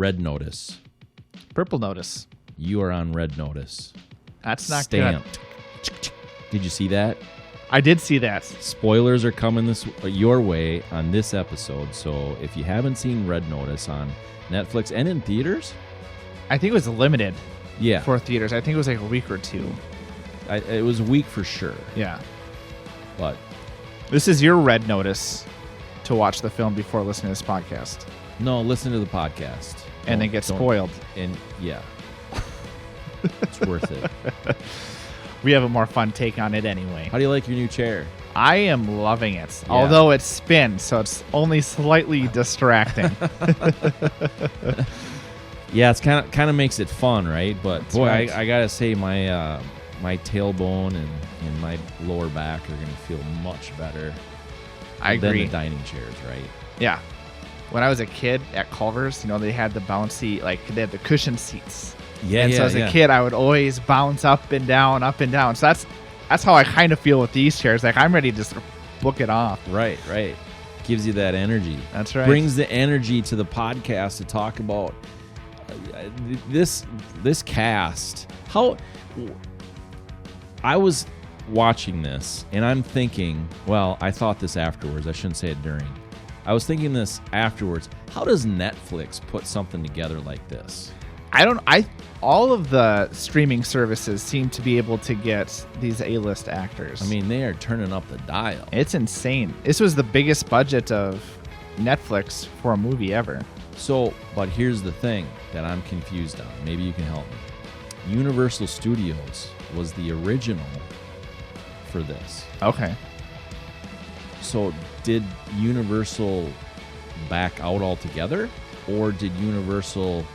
red notice. Purple notice. You are on red notice. That's not Stamped. good. Did you see that? I did see that. Spoilers are coming your way on this episode. So if you haven't seen Red Notice on Netflix and in theaters, I think it was limited. Yeah, for theaters. I think it was like a week or two. It was a week for sure. Yeah. But this is your red notice to watch the film before listening to this podcast. No, listen to the podcast. And then get spoiled. And yeah. It's worth it. We have a more fun take on it anyway. How do you like your new chair? I am loving it. Yeah. Although it spins, so it's only slightly distracting. Yeah, it's kind of makes it fun, right? But That's boy, right. I gotta say my tailbone and my lower back are gonna feel much better. I than agree. the dining chairs, right? Yeah. When I was a kid at Culver's, they had the bouncy, they had the cushion seats. Yeah, and so as a kid, I would always bounce up and down, up and down. So that's how I kind of feel with these chairs. Like I'm ready to just book it off. Right. Gives you that energy. That's right. Brings the energy to the podcast to talk about this cast. How I was watching this and I'm thinking, well, I thought this afterwards. I shouldn't say it during. I was thinking this afterwards. How does Netflix put something together like this? All of the streaming services seem to be able to get these A-list actors. I mean, they are turning up the dial. It's insane. This was the biggest budget of Netflix for a movie ever. So, but here's the thing that I'm confused on. Maybe you can help me. Universal Studios was the original for this. Okay. So did Universal back out altogether? Or did Universal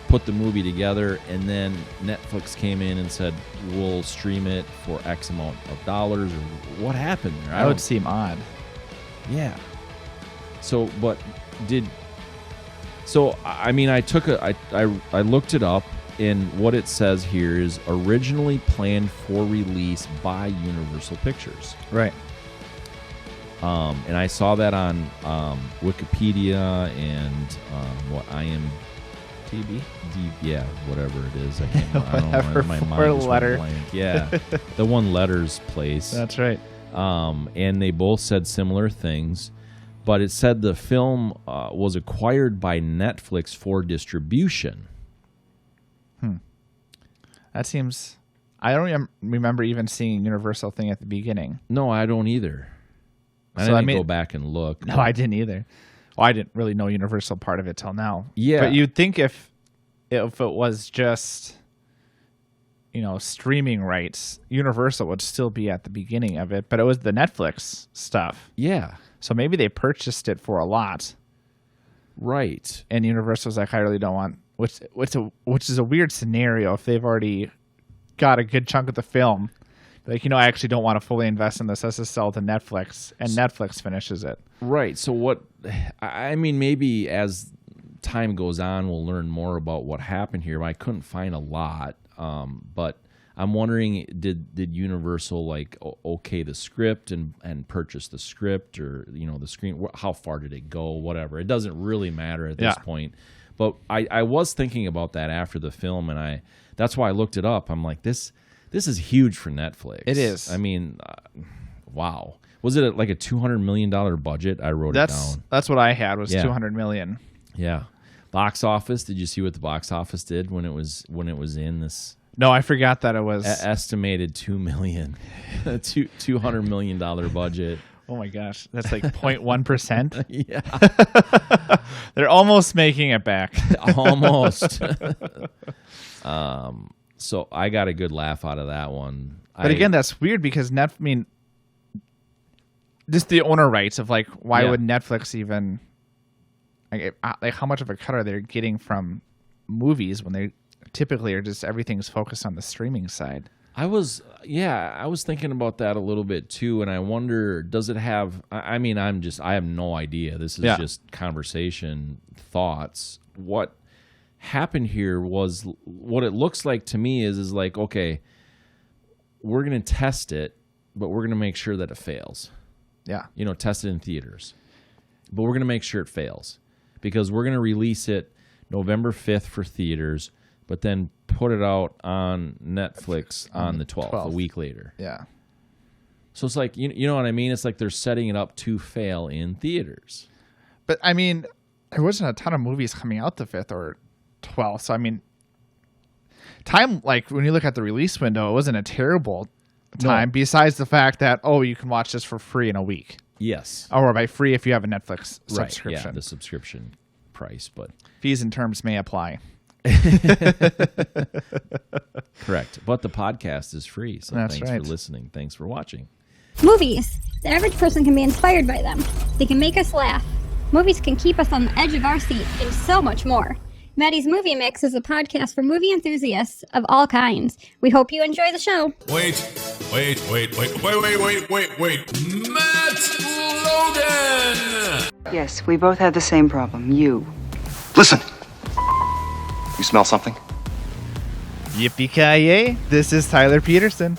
put the movie together and then Netflix came in and said, we'll stream it for X amount of dollars? Or what happened there? That would seem odd. Yeah. So, but I mean, I looked it up, and what it says here is originally planned for release by Universal Pictures. Right. And I saw that on Wikipedia and IMDb, yeah, whatever it is. I don't know. My mind just went blank. Yeah, the one letters place. That's right. And they both said similar things, but it said the film was acquired by Netflix for distribution. That seems. I don't remember even seeing a Universal thing at the beginning. No, I don't either. I didn't go back and look. No, I didn't either. Well, I didn't really know Universal part of it till now. Yeah, but you'd think if it was just streaming rights, Universal would still be at the beginning of it. But it was the Netflix stuff. Yeah. So maybe they purchased it for a lot. Right. And Universal's like, I really don't want. Which is a weird scenario if they've already got a good chunk of the film. Like, I actually don't want to fully invest in this. Let's just sell it to Netflix, and Netflix finishes it. Right. So I mean, maybe as time goes on, we'll learn more about what happened here. I couldn't find a lot. But I'm wondering, did Universal okay the script and purchase the script, or, the screen? How far did it go? Whatever. It doesn't really matter at this point. But I was thinking about that after the film, and that's why I looked it up. I'm like, this is huge for Netflix. It is. I mean, wow. Was it like a $200 million budget? I wrote it down. That's what I had was $200 million. Yeah. Box office. Did you see what the box office did when it was in this? No, I forgot that it was estimated $2 million, $200 million budget. Oh my gosh, that's like 0.1%. Yeah, they're almost making it back. Almost. So I got a good laugh out of that one. But again, that's weird because just the owner rights of why would Netflix even how much of a cut are they getting from movies when they typically are just everything's focused on the streaming side? I was thinking about that a little bit too, and I wonder, does it have? I mean, I have no idea. This is just conversation, thoughts. What happened here was, what it looks like to me is like, okay, we're gonna test it, but we're gonna make sure that it fails. Yeah, test it in theaters, but we're gonna make sure it fails because we're gonna release it November 5th for theaters, but then put it out on Netflix on the 12th, a week later. Yeah. So it's like, you know what I mean? It's like they're setting it up to fail in theaters. But, I mean, there wasn't a ton of movies coming out the 5th or 12th. So, I mean, time, like, when you look at the release window, it wasn't a terrible time, besides the fact that, you can watch this for free in a week. Yes. Or by free if you have a Netflix subscription. Right, yeah, the subscription price, but... Fees and terms may apply. Correct. But the podcast is free, so That's thanks right. for listening. Thanks for watching. Movies. The average person can be inspired by them. They can make us laugh. Movies can keep us on the edge of our seat, and so much more. Matty's Movie Mix is a podcast for movie enthusiasts of all kinds. We hope you enjoy the show. Wait. Matt Logan! Yes, we both had the same problem. You. Listen. You smell something? Yippee-ki-yay. This is Tyler Peterson.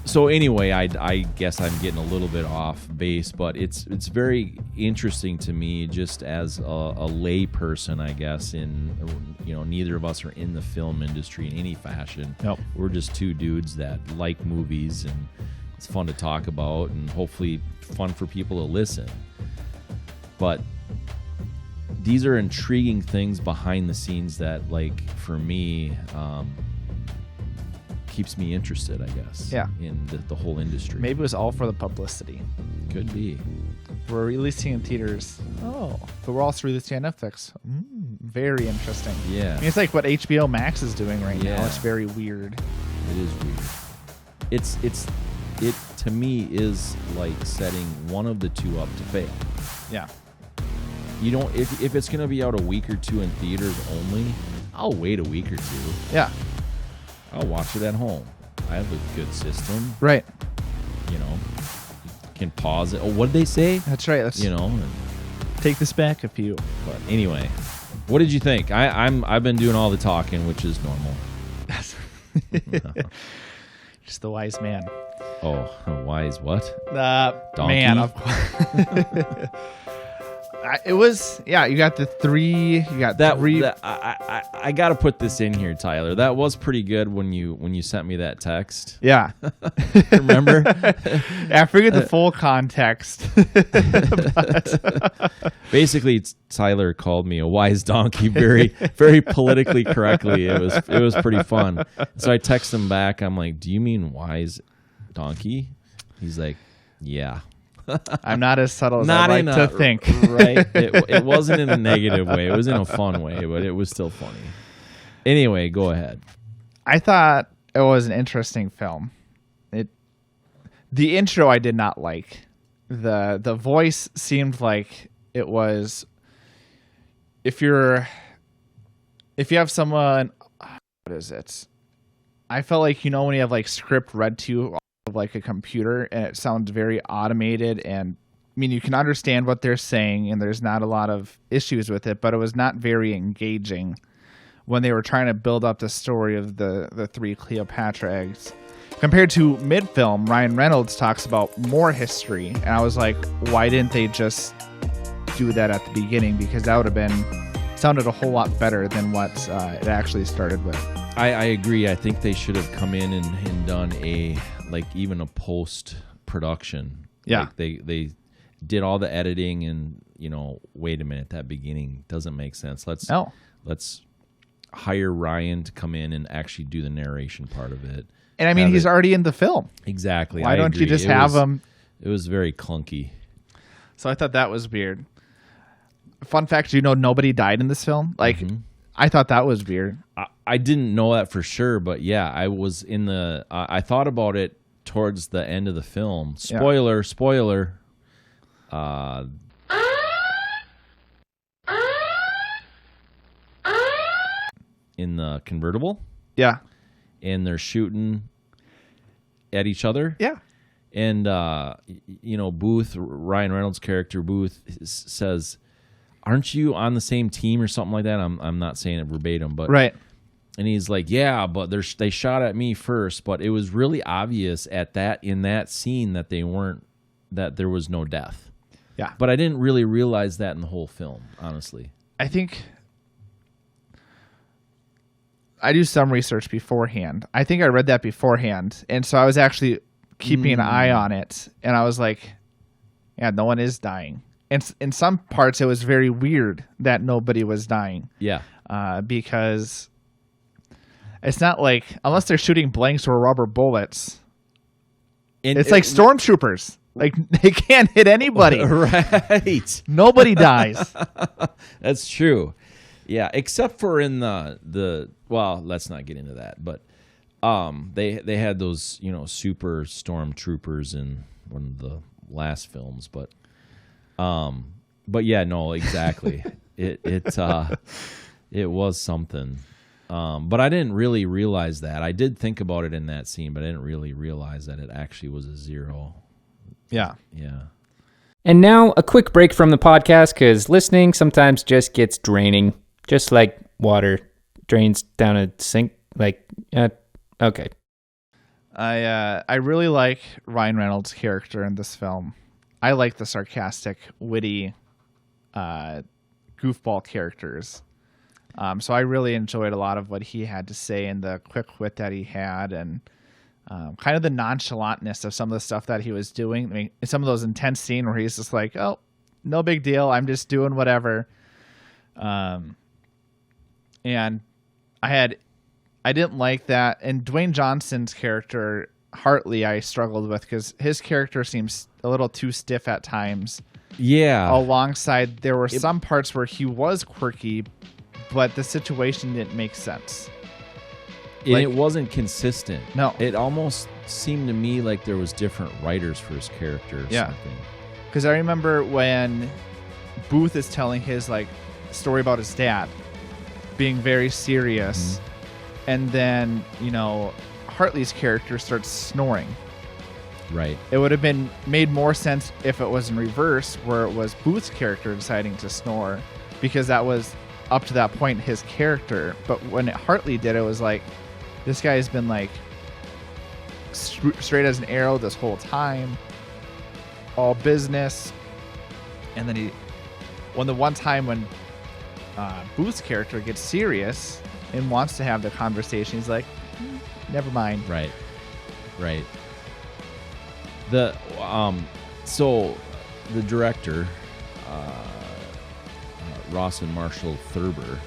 So anyway, I guess I'm getting a little bit off base, but it's very interesting to me just as a lay person, I guess. Neither of us are in the film industry in any fashion. Nope. We're just two dudes that like movies, and it's fun to talk about, and hopefully fun for people to listen. But these are intriguing things behind the scenes that, like, for me, keeps me interested, I guess. Yeah. In the whole industry. Maybe it was all for the publicity. Could be. We're releasing in theaters. But we're also releasing on Netflix. Very interesting. Yeah. I mean, it's like what HBO Max is doing right now. Yeah. It's very weird. It is weird. It to me is like setting one of the two up to fail. Yeah. You don't if it's gonna be out a week or two in theaters only, I'll wait a week or two. Yeah. I'll watch it at home. I have a good system. Right. You can pause it. Oh, what did they say? That's right. Let's take this back a few. But anyway, what did you think? I've been doing all the talking, which is normal. Just the wise man. Oh, wise what? Donkey? Man, of course. It was, you got the three. You got three. I got to put this in here, Tyler. That was pretty good when you sent me that text. Yeah. Remember? I forget the full context. Basically, Tyler called me a wise donkey very, very politically correctly. It was pretty fun. So I text him back. I'm like, "Do you mean wise donkey?" He's like, "Yeah." I'm not as subtle as I like to think. Right? It wasn't in a negative way. It was in a fun way, but it was still funny. Anyway, go ahead. I thought it was an interesting film. The intro I did not like. The voice seemed like it was if you have someone, what is it? I felt like when you have like script read to you of like a computer and it sounds very automated, and I mean you can understand what they're saying and there's not a lot of issues with it, but it was not very engaging when they were trying to build up the story of the three Cleopatra eggs. Compared to mid-film, Ryan Reynolds talks about more history, and I was like, why didn't they just do that at the beginning? Because that would have sounded a whole lot better than what it actually started with. I agree. I think they should have come in and done even a post-production. Yeah. Like they did all the editing and, wait a minute, that beginning doesn't make sense. Let's hire Ryan to come in and actually do the narration part of it. And I mean, he's already in the film. Exactly. Why don't you just have him? It was very clunky. So I thought that was weird. Fun fact, nobody died in this film? Like, I thought that was weird. I didn't know that for sure, but yeah, I was in the... I thought about it towards the end of the film. Spoiler. In the convertible. Yeah. And they're shooting at each other. Yeah. And, Booth, Ryan Reynolds' character, Booth, says, aren't you on the same team or something like that? I'm not saying it verbatim, but... Right. And he's like, yeah, but they shot at me first. But it was really obvious in that scene that there was no death. Yeah. But I didn't really realize that in the whole film, honestly. I think I do some research beforehand. I think I read that beforehand. And so I was actually keeping an eye on it. And I was like, yeah, no one is dying. And in some parts, it was very weird that nobody was dying. Yeah. Because it's not like, unless they're shooting blanks or rubber bullets, it's like stormtroopers. Like, they can't hit anybody. Right. Nobody dies. That's true. Yeah, except for in the well, let's not get into that. But they had those, super stormtroopers in one of the last films. But yeah, no, exactly. it was something. But I didn't really realize that. I did think about it in that scene, but I didn't really realize that it actually was a 0. Yeah. Yeah. And now a quick break from the podcast because listening sometimes just gets draining, just like water drains down a sink. Okay. I really like Ryan Reynolds' character in this film. I like the sarcastic, witty, goofball characters. So I really enjoyed a lot of what he had to say and the quick wit that he had, and kind of the nonchalantness of some of the stuff that he was doing. I mean, some of those intense scenes where he's just like, "Oh, no big deal. I'm just doing whatever." And I didn't like that. And Dwayne Johnson's character, Hartley, I struggled with because his character seems a little too stiff at times. Yeah. Alongside, there were some parts where he was quirky, but the situation didn't make sense. And it wasn't consistent. No. It almost seemed to me like there was different writers for his character or something. Because I remember when Booth is telling his story about his dad being very serious, and then, Hartley's character starts snoring. Right. It would have been made more sense if it was in reverse, where it was Booth's character deciding to snore, because that was up to that point his character. But when Hartley did, it was like, this guy's been straight as an arrow this whole time, all business. And then the one time when Booth's character gets serious and wants to have the conversation, he's like, never mind. Right. So the director, Rawson Marshall Thurber.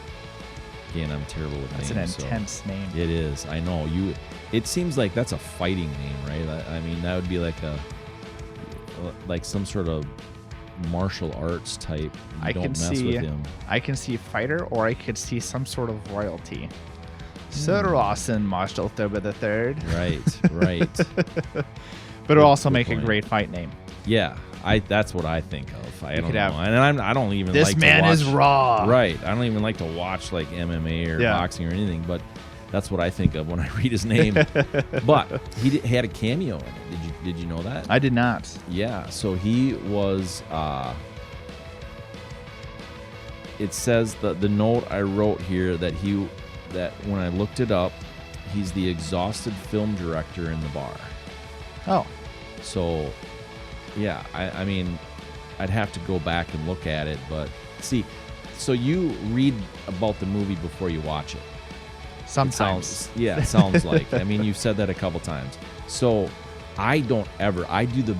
Again, I'm terrible with names. That's an intense name. It is. I know. It seems like that's a fighting name, right? I mean, that would be like some sort of martial arts type. Don't mess with him. I can see fighter, or I could see some sort of royalty. Sir Rawson Marshall Thurber III. Right. But it'll also make a great fight name. Yeah, that's what I think of. I don't know, and I don't even. This like man to watch, is raw. Right. I don't even like to watch MMA or boxing or anything, but that's what I think of when I read his name. But he had a cameo in it. Did you know that? I did not. Yeah. So he was. It says the note I wrote here that when I looked it up, he's the exhausted film director in the bar. Oh. So, yeah, I mean, I'd have to go back and look at it, but see, so you read about the movie before you watch it. Sometimes. It sounds like. I mean, you've said that a couple times. So I do the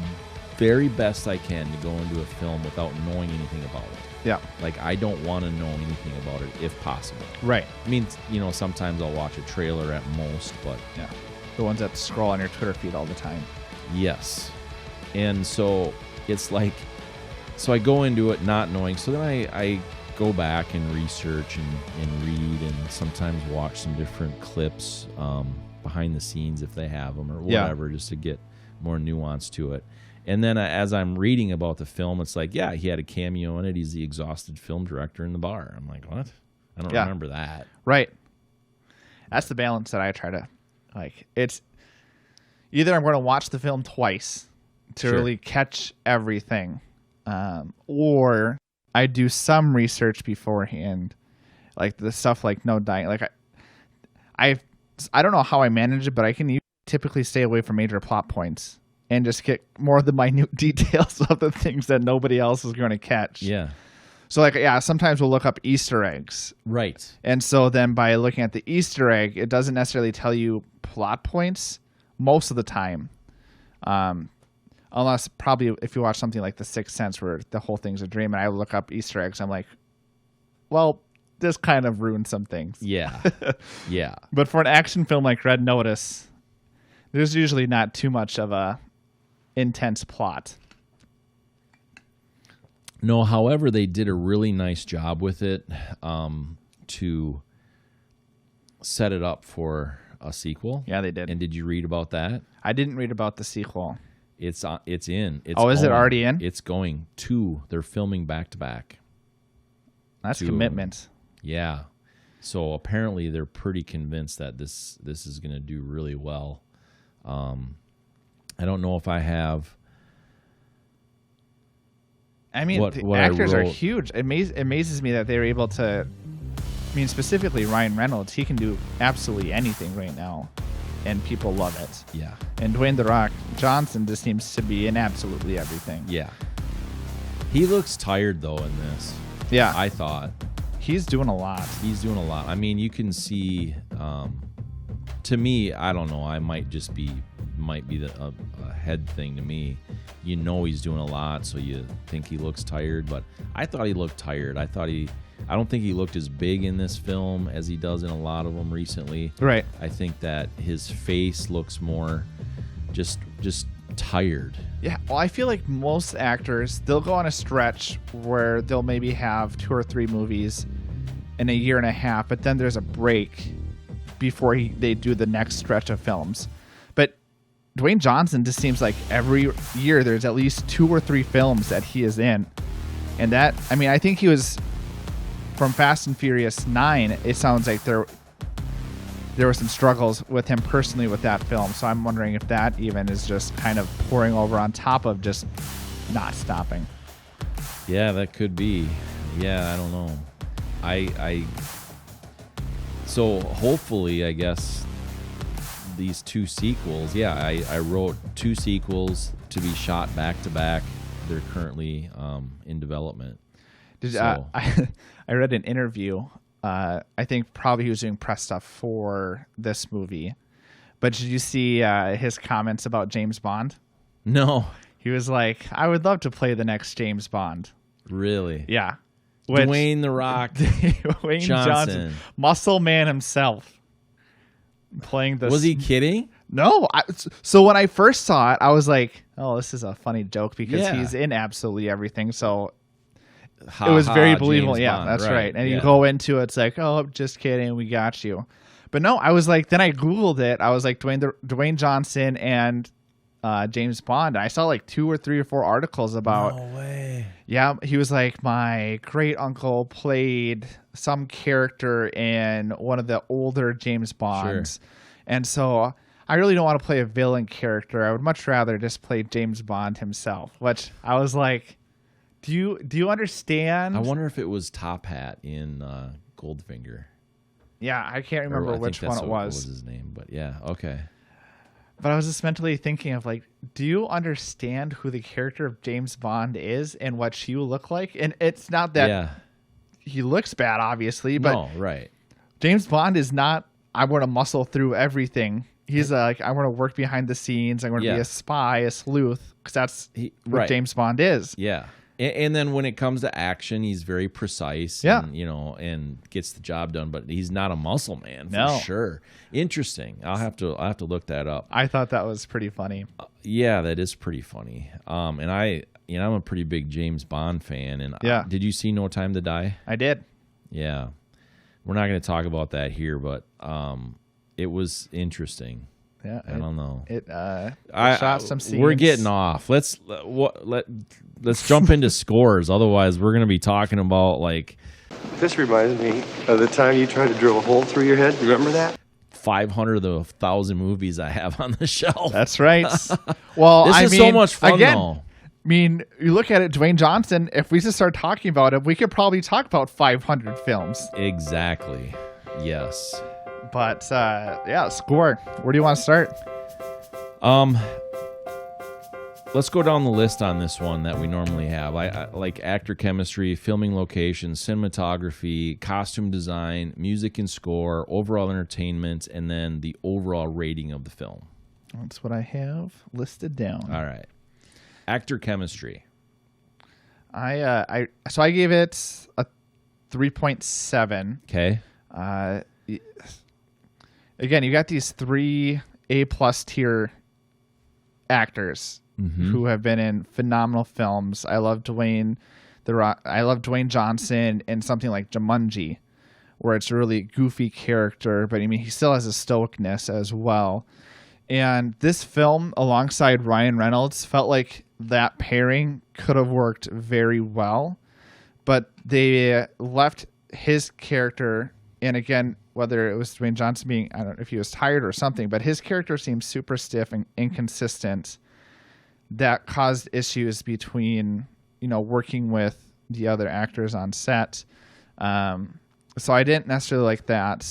very best I can to go into a film without knowing anything about it. Yeah. Like, I don't want to know anything about it if possible. Right. I mean, sometimes I'll watch a trailer at most, but... Yeah. The ones that scroll on your Twitter feed all the time. Yes. And so it's like, so I go into it not knowing. So then I go back and research and read and sometimes watch some different clips behind the scenes if they have them or whatever, just to get more nuance to it. And then as I'm reading about the film, it's like, yeah, he had a cameo in it. He's the exhausted film director in the bar. I'm like, what? I don't remember that. Right. That's the balance that I try to it's either I'm going to watch the film twice to really catch everything, or I do some research beforehand, like the stuff like no dying. Like I don't know how I manage it, but I can typically stay away from major plot points and just get more of the minute details of the things that nobody else is going to catch. Yeah. So sometimes we'll look up Easter eggs. Right. And so then by looking at the Easter egg, it doesn't necessarily tell you plot points most of the time. Unless probably if you watch something like The Sixth Sense where the whole thing's a dream and I look up Easter eggs, I'm like, well, this kind of ruins some things. Yeah. Yeah. But for an action film like Red Notice, there's usually not too much of a intense plot. No, however, they did a really nice job with it to set it up for a sequel. Yeah, they did. And did you read about that? I didn't read about the sequel. It's in. It's is it going. already in? It's going to. They're filming back to back. That's commitment. Yeah. So apparently they're pretty convinced that this is going to do really well. I don't know if I have. I mean, the actors are huge. It amazes me that they were able to. I mean, specifically Ryan Reynolds, he can do absolutely anything right now, and people love it. Yeah. And Dwayne "The Rock" Johnson just seems to be in absolutely everything. Yeah. He looks tired though in this. Yeah, I thought he's doing a lot. I mean, you can see. To me, I don't know. I might be a head thing to me. You know, he's doing a lot, so you think he looks tired. But I thought he looked tired. I don't think he looked as big in this film as he does in a lot of them recently. Right. I think that his face looks more just tired. Yeah. Well, I feel like most actors, they'll go on a stretch where they'll maybe have 2 or 3 movies in a year and a half, but then there's a break before they do the next stretch of films. But Dwayne Johnson just seems like every year there's at least 2 or 3 films that he is in. And that, I mean, I think he was from Fast and Furious 9. It sounds like there were some struggles with him personally with that film. So I'm wondering if that even is just kind of pouring over on top of just not stopping. Yeah, that could be. Yeah, I don't know. So hopefully, I guess, these 2 sequels, I wrote 2 sequels to be shot back to back. They're currently in development. I read an interview. I think probably he was doing press stuff for this movie. But did you see his comments about James Bond? No. He was like, I would love to play the next James Bond. Really? Yeah. Dwayne "The Rock" Dwayne Johnson, muscle man himself, playing this. Was he kidding? No. So when I first saw it, I was like, "Oh, this is a funny joke because he's in absolutely everything." So it was very believable. James yeah, Bond, that's right. And yeah. you go into it, it's like, "Oh, just kidding, we got you." But no, I was like, then I Googled it. I was like, Dwayne Johnson and James Bond. And I saw like 2 or 3 or 4 articles about. No way. Yeah, he was like, my great uncle played some character in one of the older James Bonds. Sure. And so I really don't want to play a villain character. I would much rather just play James Bond himself, which I was like, do you understand? I wonder if it was Top Hat in Goldfinger. Yeah, I can't remember which one it was. What was his name, but yeah, okay. But I was just mentally thinking of like, do you understand who the character of James Bond is and what you look like? And it's not that he looks bad, obviously, but no, right. James Bond is not, I want to muscle through everything. He's like, I want to work behind the scenes. I want to be a spy, a sleuth, because that's what James Bond is. Yeah. And then when it comes to action, he's very precise, and, and gets the job done. But he's not a muscle man for sure. Interesting. I'll have to look that up. I thought that was pretty funny. Yeah, that is pretty funny. And I'm a pretty big James Bond fan. And did you see No Time to Die? I did. Yeah, we're not going to talk about that here, but it was interesting. Yeah, I don't know. It shot some scenes. We're getting off. Let's jump into scores. Otherwise, we're going to be talking about like. This reminds me of the time you tried to drill a hole through your head. You remember that? 500 of the 1,000 movies I have on the shelf. That's right. Well, this is so much fun, though. I mean, you look at it, Dwayne Johnson. If we just start talking about it, we could probably talk about 500 films. Exactly. Yes. But score. Where do you want to start? Let's go down the list on this one that we normally have. I like actor chemistry, filming locations, cinematography, costume design, music and score, overall entertainment, and then the overall rating of the film. That's what I have listed down. All right. Actor chemistry. I gave it a 3.7. Okay. Again, you got these 3 A+ tier actors who have been in phenomenal films. I love Dwayne Johnson in something like Jumanji, where it's a really goofy character, but I mean he still has a stoicness as well. And this film, alongside Ryan Reynolds, felt like that pairing could have worked very well, but they left his character, and again, whether it was Dwayne Johnson being, I don't know if he was tired or something, but his character seemed super stiff and inconsistent. That caused issues between, working with the other actors on set. So I didn't necessarily like that.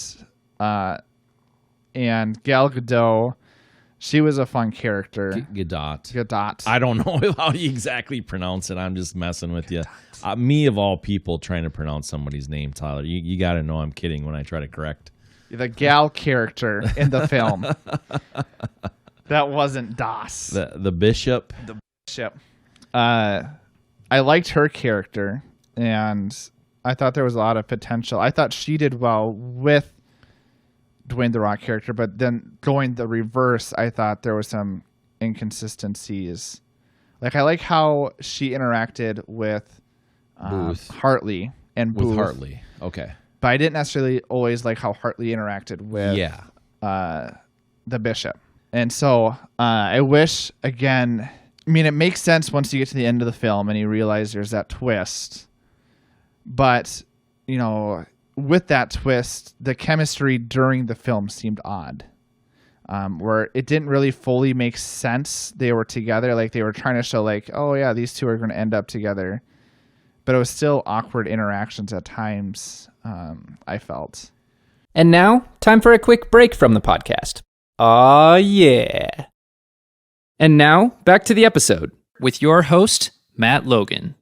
And Gal Gadot, she was a fun character. Gadot. I don't know how you exactly pronounce it. I'm just messing with you. Me, of all people, trying to pronounce somebody's name, Tyler. You got to know I'm kidding when I try to correct. The gal character in the film. That wasn't Das. The bishop. The bishop. I liked her character, and I thought there was a lot of potential. I thought she did well with Dwayne The Rock character, but then going the reverse, I thought there was some inconsistencies. Like, I like how she interacted with Hartley and Booth. With Hartley, okay. But I didn't necessarily always like how Hartley interacted with the bishop. And so I wish, again, I mean, it makes sense once you get to the end of the film and you realize there's that twist. But, with that twist, the chemistry during the film seemed odd, where it didn't really fully make sense they were together. Like, they were trying to show, like, oh, yeah, these two are going to end up together. But it was still awkward interactions at times, I felt. And now, time for a quick break from the podcast. Aw, yeah. And now, back to the episode with your host, Matt Logan.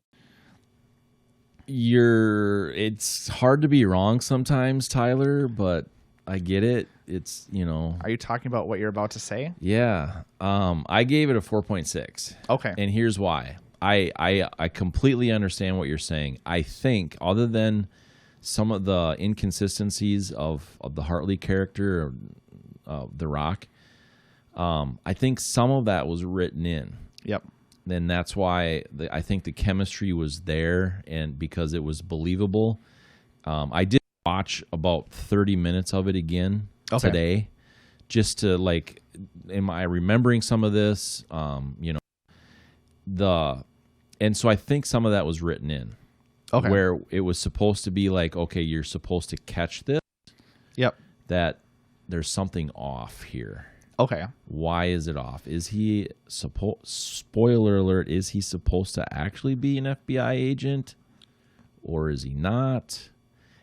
It's hard to be wrong sometimes, Tyler, but I get it. It's, Are you talking about what you're about to say? Yeah. I gave it a 4.6. Okay. And here's why. I completely understand what you're saying. I think, other than some of the inconsistencies of the Hartley character of The Rock, I think some of that was written in. Yep. Then that's why I think the chemistry was there, and because it was believable. I did watch about 30 minutes of it again today, just to am I remembering some of this? And so I think some of that was written in, where it was supposed to be like, okay, you're supposed to catch this. Yep. That there's something off here. Okay. Why is it off? Is he spoiler alert, is he supposed to actually be an FBI agent, or is he not?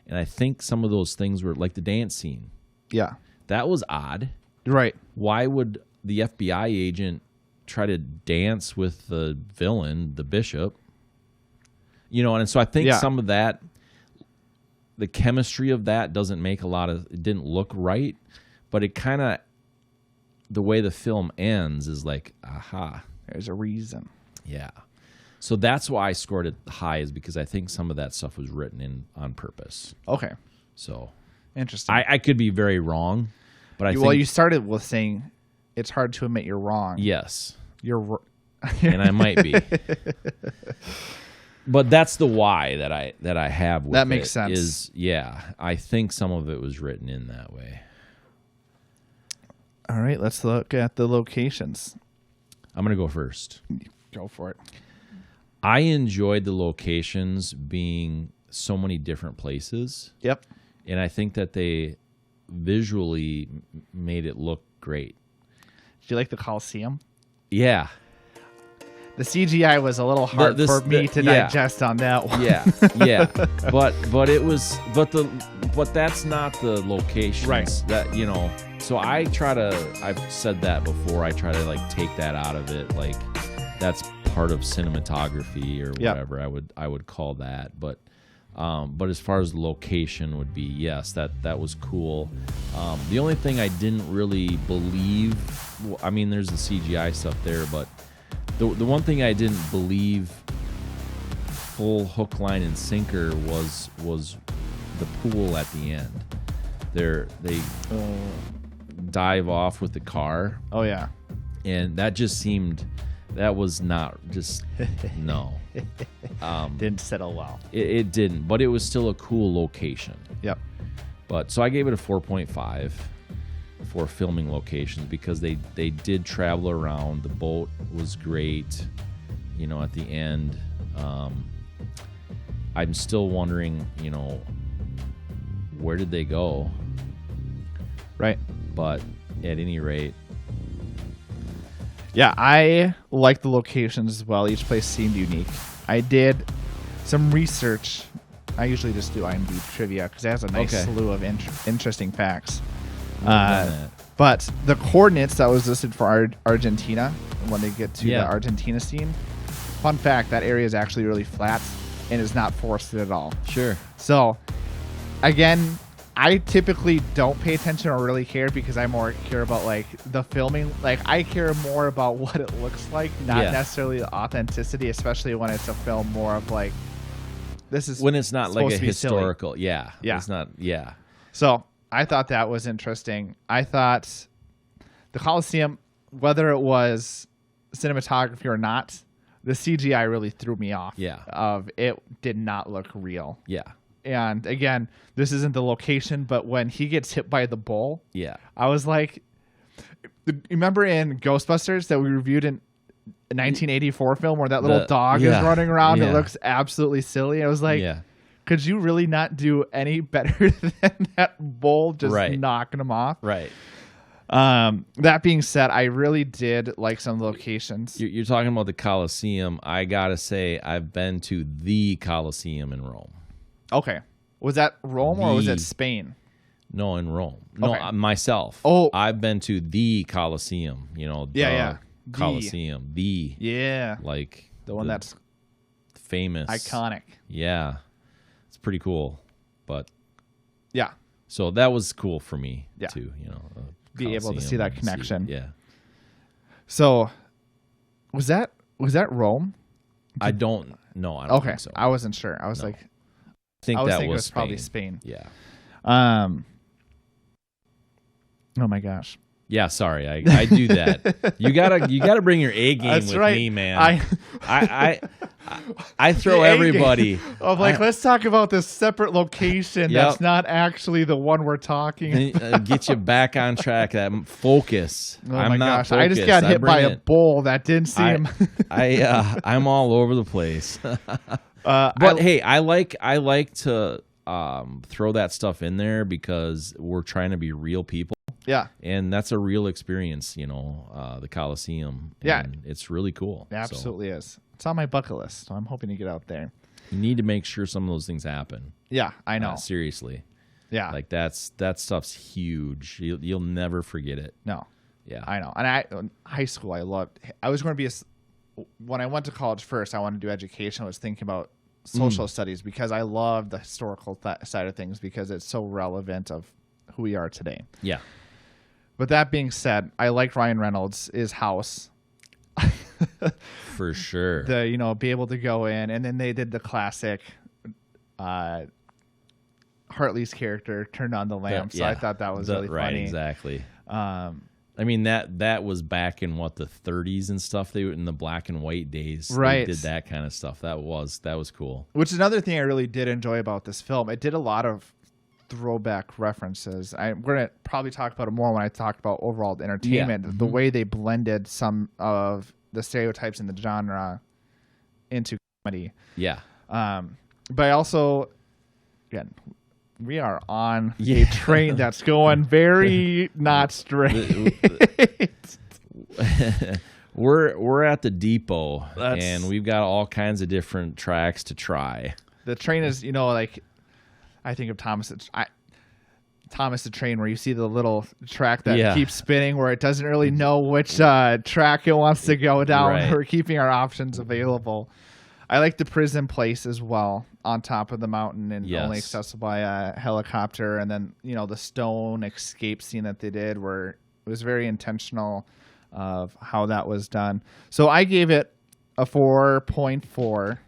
And I think some of those things were like the dance scene. Yeah. That was odd. Right. Why would the FBI agent try to dance with the villain, the bishop? And so I think some of that, the chemistry of that doesn't make it didn't look right, but it kind of, the way the film ends is like, aha. There's a reason. Yeah. So that's why I scored it high, is because I think some of that stuff was written in on purpose. Okay. So interesting. I could be very wrong, but I think... Well, you started with saying it's hard to admit you're wrong. Yes. And I might be. But that's the why that I have with it. That makes sense. I think some of it was written in that way. All right, let's look at the locations. I'm going to go first. Go for it. I enjoyed the locations being so many different places. Yep. And I think that they visually made it look great. Did you like the Coliseum? Yeah. The CGI was a little hard for me to digest on that one. Yeah. But that's not the locations. Right. That, so I've said that before, I try to take that out of it. that's part of cinematography or Yep. whatever I would call that. But as far as the location would be, yes, that was cool. The only thing I didn't really believe, I mean, there's the CGI stuff there, but the one thing I didn't believe full hook, line, and sinker was the pool at the end. They dive off with the car, Oh yeah. and that just seemed, that was not just no. Didn't settle well. It didn't, but it was still a cool location. Yep. But so I gave it a 4.5 for filming locations because they did travel around. The boat was great, you know, at the end. I'm still wondering, you know, where did they go? Right. But at any rate, Yeah, I like the locations as well. Each place seemed unique. I did some research. I usually just do IMDb trivia because it has a nice Okay. slew of interesting facts. done that. But the coordinates that was listed for Argentina, when they get to Yeah. the Argentina scene, fun fact, that area is actually really flat and is not forested at all. sure. So, again, I typically don't pay attention or really care because I more care about like the filming. Like I care more about what it looks like, not Yeah. necessarily the authenticity, especially when it's a film more of like this is When it's not like supposed a to be silly. historical, yeah. Yeah. It's not, yeah. So I thought that was interesting. I thought the Coliseum, whether it was cinematography or not, the CGI really threw me off. Yeah. Of it did not look real. Yeah. And again, this isn't the location, but when he gets hit by the bull, Yeah. I was like, remember in Ghostbusters that we reviewed in a 1984 film where that little dog is yeah, running around? yeah. It looks absolutely silly. I was like, Yeah. could you really not do any better than that bull just Right. knocking him off? Right. That being said, I really did like some locations. You're talking about the Colosseum. I gotta say, I've been to the Colosseum in Rome. Okay. Was that Rome or was The- it Spain? No, in Rome. No, Okay. myself. Oh. I've been to the Colosseum. You know, the Yeah. Colosseum. The Yeah. like The one that's famous, iconic. Yeah, it's pretty cool. But Yeah. so that was cool for me Yeah. too. You know, Be able to see Colosseum that and connection. yeah, So was that Rome? I don't Okay. think so. I wasn't sure. I was like, I think I was that thinking it was was probably Spain. Yeah. Oh my gosh. Yeah, sorry, I do that. You gotta bring your A game That's with right. me, man. I throw The A everybody. game of like, let's talk about this separate location Yep. that's not actually the one we're talking. Get you back on track. That focus. Oh I'm my not gosh! I just focused. got hit bring by a it- bull that didn't see him. I'm all over the place. But hey, I like to throw that stuff in there because we're trying to be real people. Yeah, And that's a real experience, you know, the Coliseum. Yeah. And it's really cool. it absolutely is. It's on my bucket list, so I'm hoping to get out there. So you need to make sure some of those things happen. Yeah, I know. Seriously. Yeah, Like that stuff's huge. You'll never forget it. no, Yeah. I know. And high school, I was going to be when I went to college first, I wanted to do education. I was thinking about social studies because I love the historical side of things because it's so relevant of who we are today. Yeah. But that being said, I like Ryan Reynolds' house. For sure. Be able to go in, and then they did the classic Hartley's character turned on the lamp. So I thought that was really right, funny. Exactly. I mean that was back in what, the 30s and stuff. They were in the black and white days. Right. They did that kind of stuff. That was cool. Which is another thing I really did enjoy about this film. It did a lot of throwback references. We're gonna probably talk about it more when I talk about overall entertainment. Yeah. The way they blended some of the stereotypes in the genre into comedy. Yeah. But I also, again, we are on a Yeah. train that's going very not straight. We're at the depot and we've got all kinds of different tracks to try. The train is, like, I think of Thomas. Thomas the Train, where you see the little track that Yeah. keeps spinning, where it doesn't really know which track it wants to go down. Right. We're keeping our options available. I like the prison place as well, on top of the mountain and Yes. only accessible by a helicopter. And then, the stone escape scene that they did, where it was very intentional of how that was done. So I gave it a 4.4.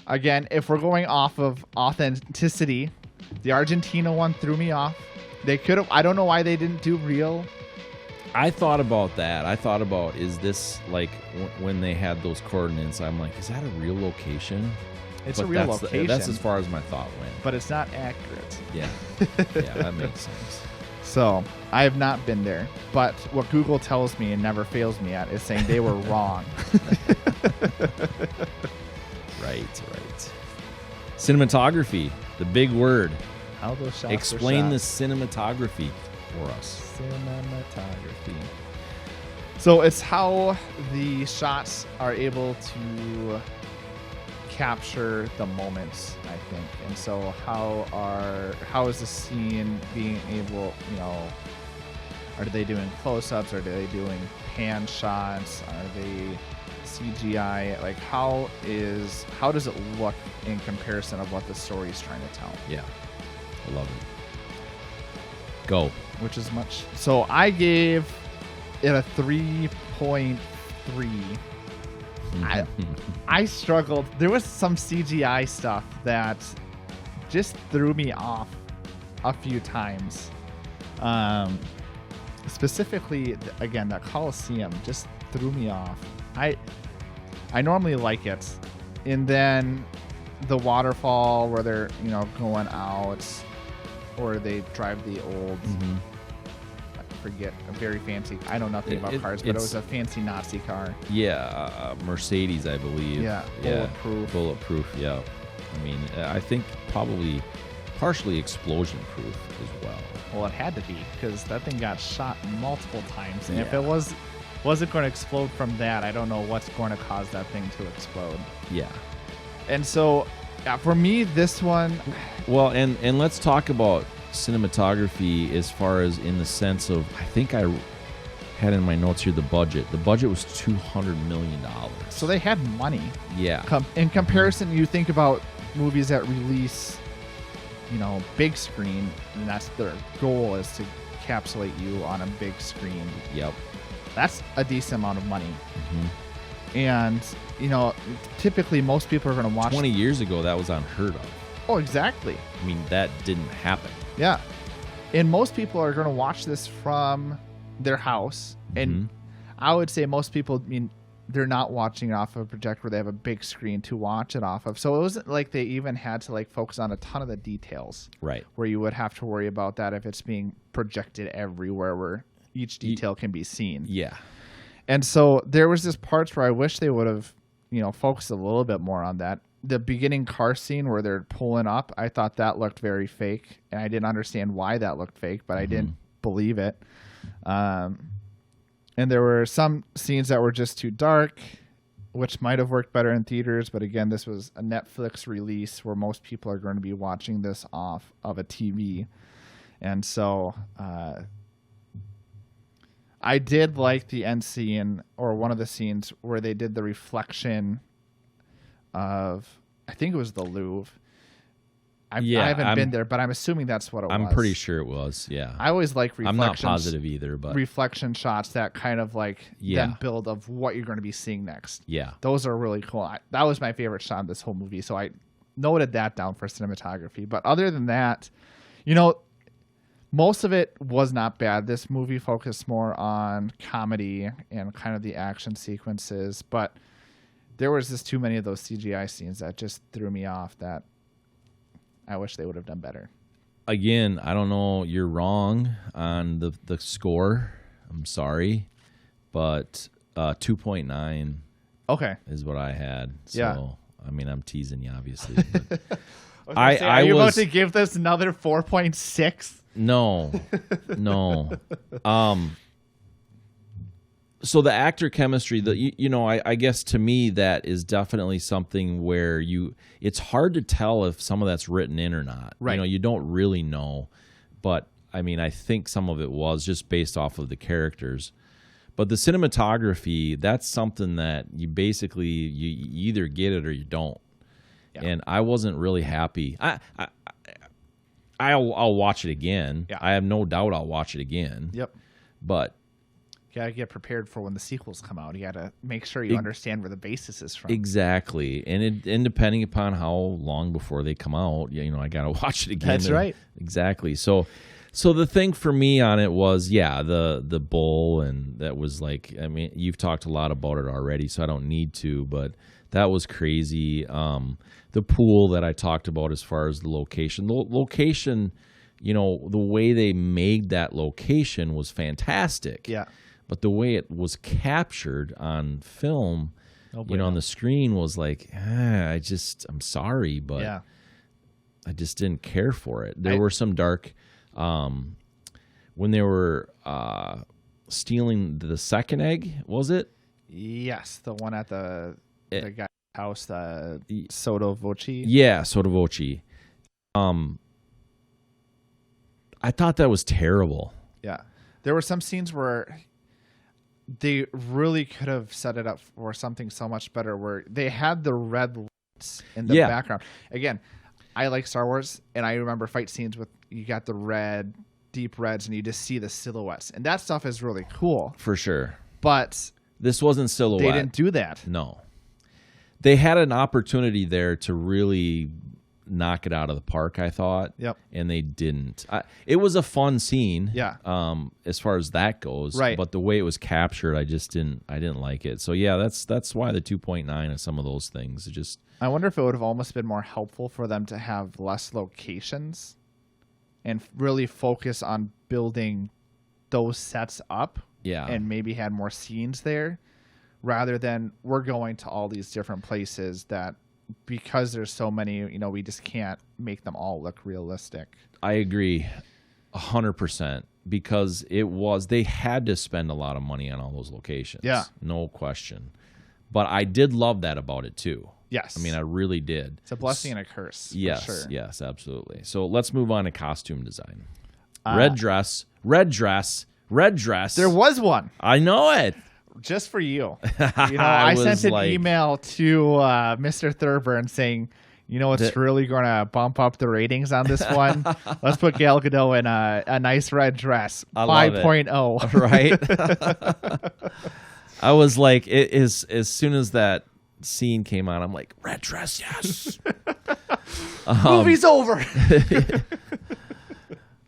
Again, if we're going off of authenticity, the Argentina one threw me off. They could have. I don't know why they didn't do real. I thought about that. I thought about, is this like when they had those coordinates? I'm like, is that a real location? It's But a real that's location. That's as far as my thought went. But it's not accurate. Yeah. Yeah, that makes sense. So I have not been there. But what Google tells me and never fails me at is saying they were wrong. Right. Cinematography, the big word. How those shots Explain were the shot. cinematography for us. Cinematography. So it's how the shots are able to capture the moments, I think. And so how is the scene being able, are they doing close-ups? Are they doing pan shots? Are they CGI? Like how does it look in comparison of what the story is trying to tell? Yeah, I love it. Go. Which is much. So I gave it a 3.3. I struggled. There was some CGI stuff that just threw me off a few times. Specifically, again, that Coliseum just threw me off. I normally like it. And then the waterfall where they're, going out, or they drive the old, I forget, a very fancy, I know nothing about cars, but it was a fancy Nazi car. Yeah, Mercedes, I believe. Yeah, Bulletproof, yeah. I mean, I think probably partially explosion proof as well. Well, it had to be, because that thing got shot multiple times. And if Yeah. it wasn't going to explode from that, I don't know what's going to cause that thing to explode. Yeah. And so, for me, this one... Well, and let's talk about cinematography as far as in the sense of, I think I had in my notes here the budget. The budget was $200 million. So they had money. Yeah. In comparison, you think about movies that release, big screen, and that's their goal, is to encapsulate you on a big screen. Yep. That's a decent amount of money. Mm-hmm. And, typically most people are going to watch... 20 years ago, that was unheard of. Oh, exactly. I mean, that didn't happen. Yeah. And most people are going to watch this from their house. And I would say most people, they're not watching it off of a projector where they have a big screen to watch it off of. So it wasn't like they even had to focus on a ton of the details. Right. Where you would have to worry about that if it's being projected everywhere where each detail can be seen. Yeah. And so there was this parts where I wish they would have, focused a little bit more on that. The beginning car scene where they're pulling up, I thought that looked very fake, and I didn't understand why that looked fake, but I didn't believe it. And there were some scenes that were just too dark, which might have worked better in theaters. But again, this was a Netflix release where most people are going to be watching this off of a TV. And so I did like the end scene, or one of the scenes where they did the reflection of, I think it was the Louvre. I haven't been there, but I'm assuming that's what it was. I'm pretty sure it was, yeah. I always like reflections. I'm not positive either, but... reflection shots that kind of then build of what you're going to be seeing next. Yeah. Those are really cool. That was my favorite shot of this whole movie, so I noted that down for cinematography. But other than that, most of it was not bad. This movie focused more on comedy and kind of the action sequences, but there was just too many of those CGI scenes that just threw me off, that I wish they would have done better. Again, I don't know. You're wrong on the score. I'm sorry. But 2.9 is what I had. So, yeah. I mean, I'm teasing you, obviously. But are you about to give this another 4.6? No. So the actor chemistry, I guess to me that is definitely something where it's hard to tell if some of that's written in or not. Right. You don't really know. but I mean, I think some of it was just based off of the characters. But the cinematography, that's something that you basically you either get it or you don't. Yeah. And I wasn't really happy. I'll watch it again. Yeah. I have no doubt I'll watch it again. Yep. But you gotta get prepared for when the sequels come out. You gotta make sure you understand where the basis is from. Exactly. And depending upon how long before they come out, I gotta watch it again. That's right. Exactly. So the thing for me on it was, the bull, and that was like, I mean, you've talked a lot about it already, so I don't need to, but that was crazy. The pool that I talked about as far as the location. The location, the way they made that location was fantastic. Yeah. But the way it was captured on film, on the screen was like, I'm sorry, but I just didn't care for it. There were some dark, when they were stealing the second egg, was it? Yes, the one at the guy's house, the Sotto Voce. Yeah, Sotto Voce. I thought that was terrible. Yeah. There were some scenes where they really could have set it up for something so much better, where they had the red lights in the background. Again, I like Star Wars, and I remember fight scenes with you got the red, deep reds, and you just see the silhouettes. And that stuff is really cool. For sure. But this wasn't silhouette. They didn't do that. No. They had an opportunity there to really knock it out of the park, I thought. Yep. And they didn't. It was a fun scene. Yeah. As far as that goes. Right. But the way it was captured, I didn't like it. So yeah, that's why the 2.9 of some of those things. I wonder if it would have almost been more helpful for them to have less locations and really focus on building those sets up. Yeah. And maybe had more scenes there, rather than we're going to all these different places that, because there's so many, we just can't make them all look realistic. I agree 100%, because they had to spend a lot of money on all those locations. Yeah. No question. But I did love that about it too. Yes. I mean, I really did. It's a blessing and a curse. Yes. For sure. Yes, absolutely. So let's move on to costume design. Red dress. There was one. I know it. Just for you. I sent an email to Mr. Thurber and saying, it's really going to bump up the ratings on this one. Let's put Gal Gadot in a nice red dress. 5.0. Right? I was like, as soon as that scene came on, I'm like, red dress, yes. Movie's over.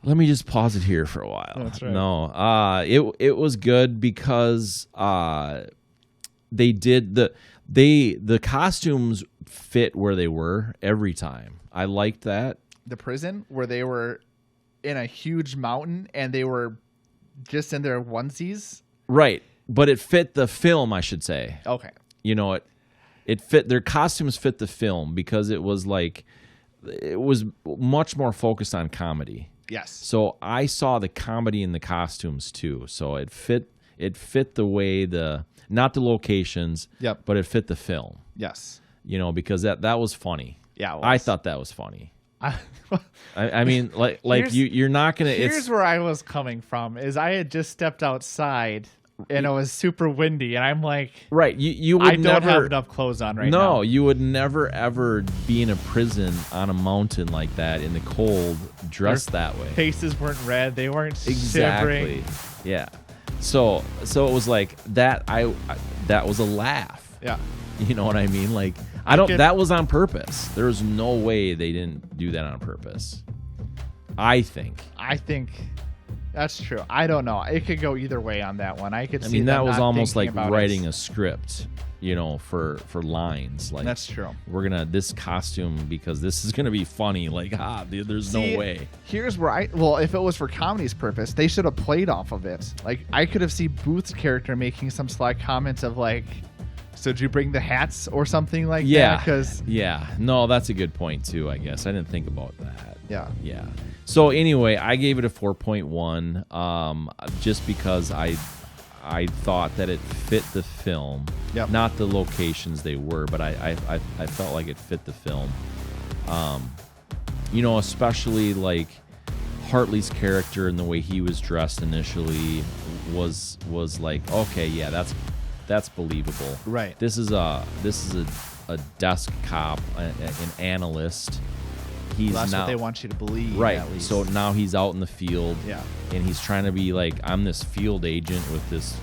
Let me just pause it here for a while. That's right. No, it was good because they did the costumes fit where they were every time. I liked that. The prison where they were in a huge mountain and they were just in their onesies. Right, but it fit the film, I should say. Okay. It fit, their costumes fit the film, because it was much more focused on comedy. Yes. So I saw the comedy in the costumes too. So it fit the way not the locations, but it fit the film. Yes. Because that was funny. Yeah, it was. I thought that was funny. I mean, you're not gonna. Here's where I was coming from. Is I had just stepped outside and it was super windy, and I'm like, right, you would I don't have enough clothes on right now. No, you would never ever be in a prison on a mountain like that in the cold, dressed that way. Faces weren't red, they weren't exactly. shivering. Yeah. So it was like that. That was a laugh. Yeah. You know what I mean? Like that was on purpose. There was no way they didn't do that on purpose. I think that's true. I don't know. It could go either way on that one. I mean, that was almost like writing a script, for lines. Like, that's true. We're gonna this costume because this is gonna be funny. Like, there's no way. Here's where if it was for comedy's purpose, they should have played off of it. Like, I could have seen Booth's character making some sly comments of like, so did you bring the hats or something like that? Yeah. No, that's a good point too, I guess. I didn't think about that. Yeah. Yeah. So anyway, I gave it a 4.1 just because I thought that it fit the film. Yep. Not the locations they were, but I felt like it fit the film. Especially like Hartley's character and the way he was dressed initially was like, okay, yeah, that's believable. Right. This is a desk cop, an analyst. That's what they want you to believe. Right. At least. So now he's out in the field. Yeah. And he's trying to be like, I'm this field agent with this,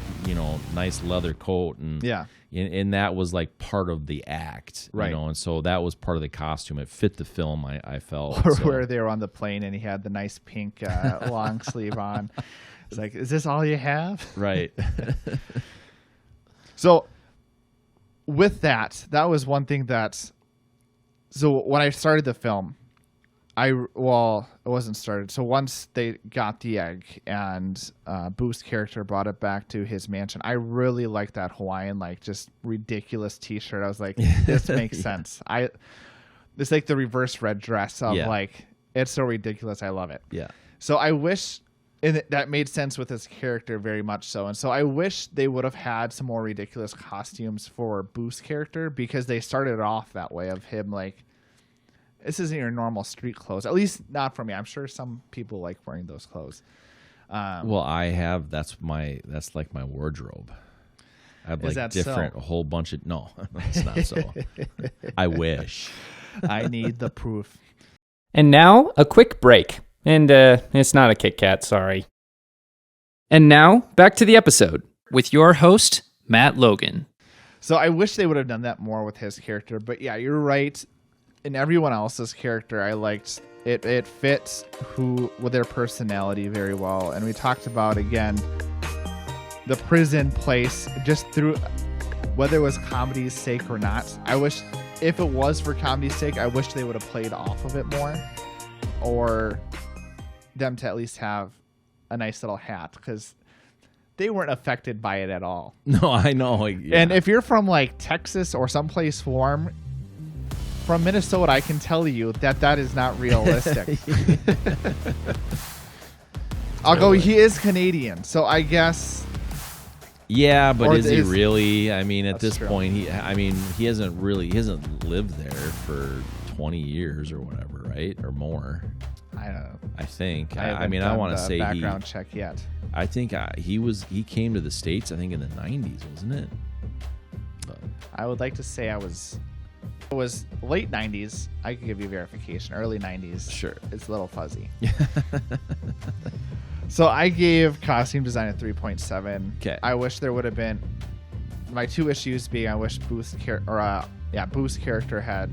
nice leather coat. And yeah. And that was like part of the act. Right. And so that was part of the costume. It fit the film, I felt. Or where they were on the plane and he had the nice pink long sleeve on. It's like, is this all you have? Right. So with that was one thing so when I started the film, it wasn't started. So once they got the egg and Booth's character brought it back to his mansion, I really liked that Hawaiian, like just ridiculous T-shirt. I was like, this makes sense. It's like the reverse red dress of like, it's so ridiculous. I love it. Yeah. So I wish that made sense with his character very much so. And so I wish they would have had some more ridiculous costumes for Booth's character, because they started off that way of him like, this isn't your normal street clothes. At least not for me. I'm sure some people like wearing those clothes. Well, I have. That's like my wardrobe. I have like different, a whole bunch of. No, it's not so. I wish. I need the proof. And now a quick break. And it's not a Kit Kat, sorry. And now back to the episode with your host, Matt Logan. So I wish they would have done that more with his character. But yeah, you're right. In everyone else's character, I liked it. It fits with their personality very well. And we talked about, again, the prison place, just through whether it was comedy's sake or not. I wish, if it was for comedy's sake, I wish they would have played off of it more, or them to at least have a nice little hat, because they weren't affected by it at all. No, I know. Yeah. And if you're from like Texas or someplace warm, from Minnesota, I can tell you that is not realistic. I'll go, he is Canadian, so I guess. Yeah, but is he really? I mean, at this true. point, he hasn't lived there for 20 years or whatever, right? Or more. I don't know. I think. I want to say background check yet. I think he came to the States, I think in the 90s, wasn't it? But I would like to say it was late 90s. I could give you verification. Early 90s. Sure. It's a little fuzzy. So I gave costume design a 3.7. Okay. I wish there would have been, my two issues being, I wish Booth's character had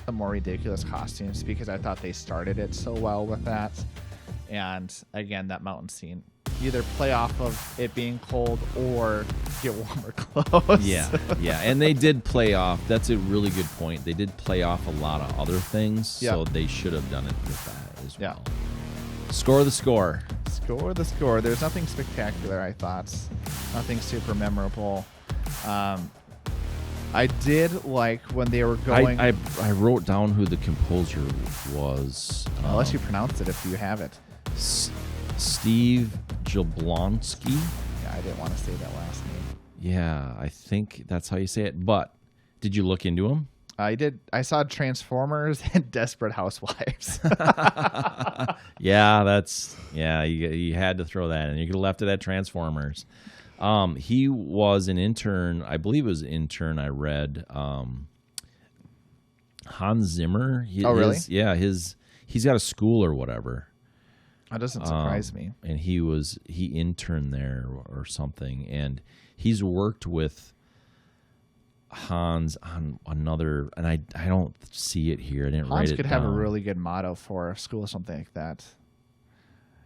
some more ridiculous costumes, because I thought they started it so well with that. And again, that mountain scene, either play off of it being cold or get warmer clothes. Yeah. And they did play off. That's a really good point. They did play off a lot of other things, so they should have done it with that as well. Score the score. Score the score. There's nothing spectacular, I thought. Nothing super memorable. I did like when they were going. I wrote down who the composer was. Unless you pronounce it, if you have it. Steve Jablonski. Yeah, I didn't want to say that last name. Yeah, I think that's how you say it. But did you look into him? I did. I saw Transformers and Desperate Housewives. You had to throw that in. You could have left it at Transformers. He was an intern. I believe it was an intern. I read Hans Zimmer. Really? He's got a school or whatever. That doesn't surprise me. And he interned there or something, and he's worked with Hans on another, and I don't see it here. I didn't write it down. Hans could have a really good motto for a school or something like that.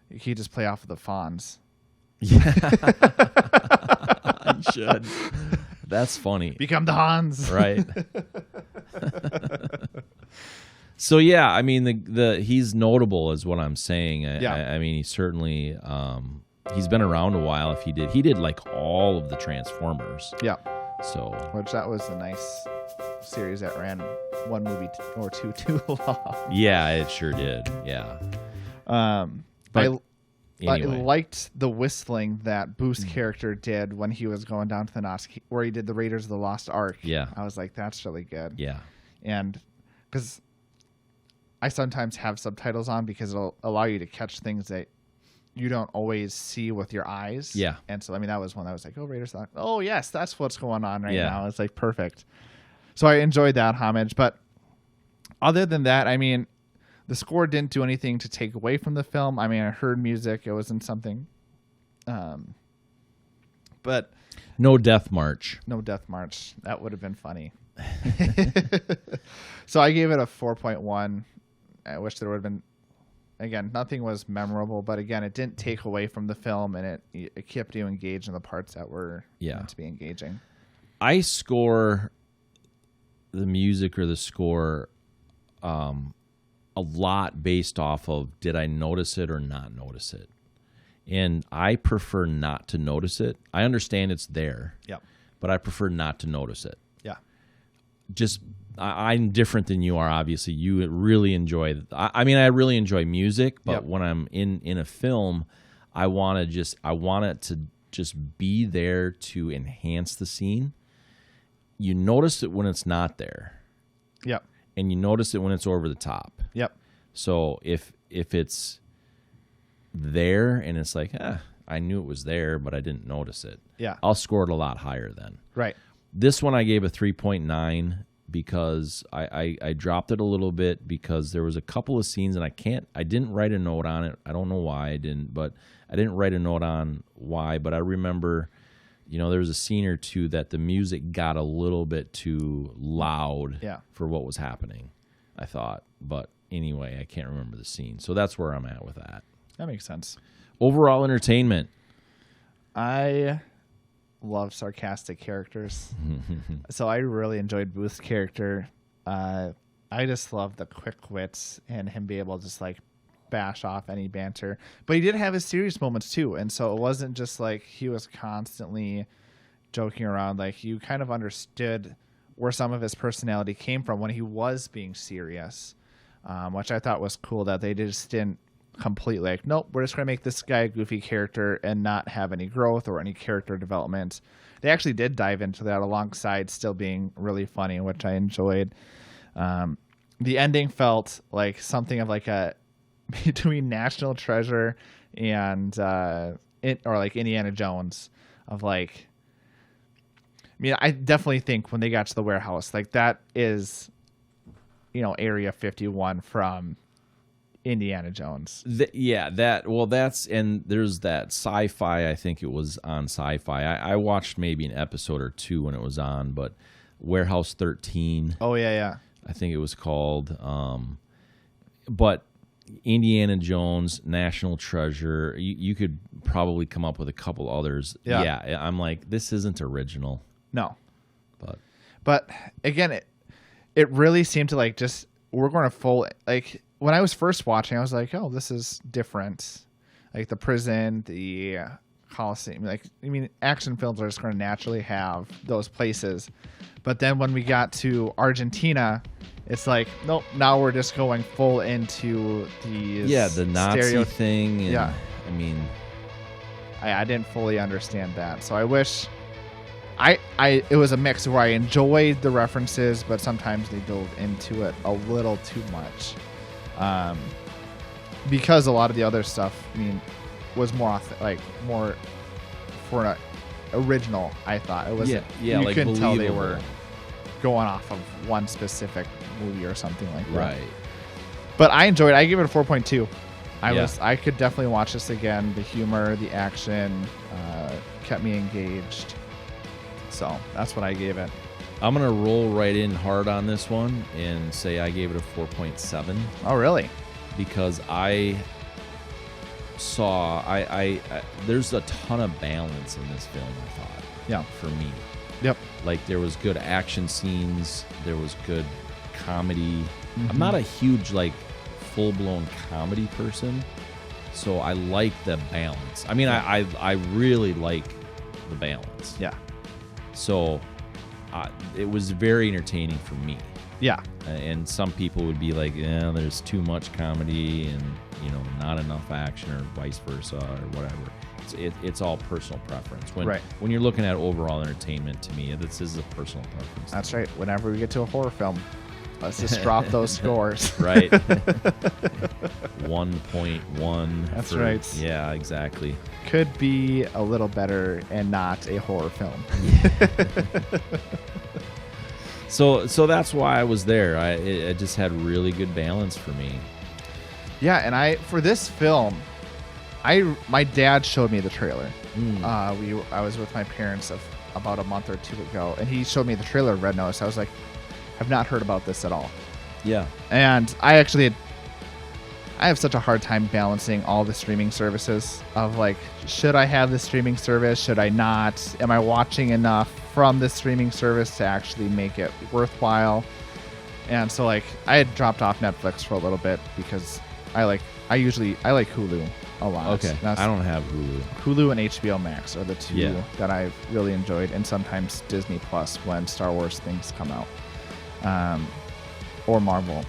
You could just play off of the Fonz. Yeah. You should. That's funny. Become the Hans. Right. So yeah, I mean he's notable is what I'm saying. I mean he certainly he's been around a while. If he did like all of the Transformers. Yeah. So which that was a nice series that ran one movie or two too long. Yeah, it sure did. Yeah. But anyway. I liked the whistling that Booth's character did when he was going down to the Knots, where he did the Raiders of the Lost Ark. Yeah. I was like, that's really good. Yeah. And because I sometimes have subtitles on because it'll allow you to catch things that you don't always see with your eyes. Yeah. And so, I mean, that was one that was like, oh, Raiders. Oh, yes, that's what's going on right Yeah. now. It's like perfect. So I enjoyed that homage. But other than that, I mean, the score didn't do anything to take away from the film. I mean, I heard music. It wasn't something. But No Death March. no Death March. That would have been funny. So I gave it a 4.1. I wish there would have been, again, nothing was memorable, but again, it didn't take away from the film, and it kept you engaged in the parts that were meant to be engaging. I score the music or the score a lot based off of did I notice it or not notice it. And I prefer not to notice it. I understand it's there, but I prefer not to notice it. Yeah. Just I'm different than you are. Obviously, you really enjoy. I mean, I really enjoy music, but when I'm in a film, I want it to just be there to enhance the scene. You notice it when it's not there. Yep. And you notice it when it's over the top. Yep. So if it's there and it's like, I knew it was there, but I didn't notice it. Yeah. I'll score it a lot higher then. Right. This one I gave a 3.9 because I dropped it a little bit because there was a couple of scenes and I didn't write a note on it. I don't know why I didn't, but I didn't write a note on why, but I remember, there was a scene or two that the music got a little bit too loud for what was happening, I thought. But anyway, I can't remember the scene. So that's where I'm at with that. That makes sense. Overall entertainment. I love sarcastic characters. So I really enjoyed Booth's character. I just love the quick wits and him be able to just like bash off any banter. But he did have his serious moments too. And so it wasn't just like he was constantly joking around. Like you kind of understood where some of his personality came from when he was being serious, which I thought was cool that they just didn't completely like, nope, we're just going to make this guy a goofy character and not have any growth or any character development. They actually did dive into that alongside still being really funny, which I enjoyed. The ending felt like something of like a between National Treasure and or like Indiana Jones of like, I mean, I definitely think when they got to the warehouse, like that is, Area 51 from Indiana Jones. That's, and there's that Sci-Fi, I think it was on Sci-Fi. I watched maybe an episode or two when it was on, but Warehouse 13. Oh, yeah. I think it was called. But Indiana Jones, National Treasure, you could probably come up with a couple others. Yeah, I'm like, this isn't original. No. But again, it really seemed to like just, we're going to full, like, when I was first watching, I was like, oh, this is different. Like the prison, the Coliseum. Like, I mean, action films are just going to naturally have those places. But then when we got to Argentina, it's like, nope, now we're just going full into these the Nazi thing. And, I mean, I didn't fully understand that. So I wish it was a mix where I enjoyed the references, but sometimes they dove into it a little too much. Because a lot of the other stuff, I mean, was more more for an original. I thought it was. You like couldn't tell they believable. were going off of one specific movie or something like that. Right. But I enjoyed it. I give it a 4.2. I could definitely watch this again. The humor, the action, kept me engaged. So that's what I gave it. I'm going to roll right in hard on this one and say I gave it a 4.7. Oh, really? Because I saw, there's a ton of balance in this film, I thought. Yeah. For me. Yep. Like there was good action scenes. There was good comedy. Mm-hmm. I'm not a huge, like, full-blown comedy person. So I like the balance. I mean, I really like the balance. Yeah. So it was very entertaining for me. Yeah. And some people would be like, there's too much comedy and, not enough action or vice versa or whatever. It's all personal preference. When you're looking at overall entertainment, to me, this is a personal preference. That's right. Whenever we get to a horror film, Let's just drop those scores. Right. 1.1. That's right. Yeah, exactly. Could be a little better and not a horror film. So that's why I was there. It just had really good balance for me. Yeah, and for this film, my dad showed me the trailer. I was with my parents about a month or two ago, and he showed me the trailer of Red Notice. I was like, I've not heard about this at all. Yeah. And I have such a hard time balancing all the streaming services of like, should I have this streaming service? Should I not? Am I watching enough from this streaming service to actually make it worthwhile? And so like I had dropped off Netflix for a little bit because I like Hulu a lot. Okay. I don't have Hulu. Hulu and HBO Max are the two that I've really enjoyed, and sometimes Disney Plus when Star Wars things come out. Or Marvel.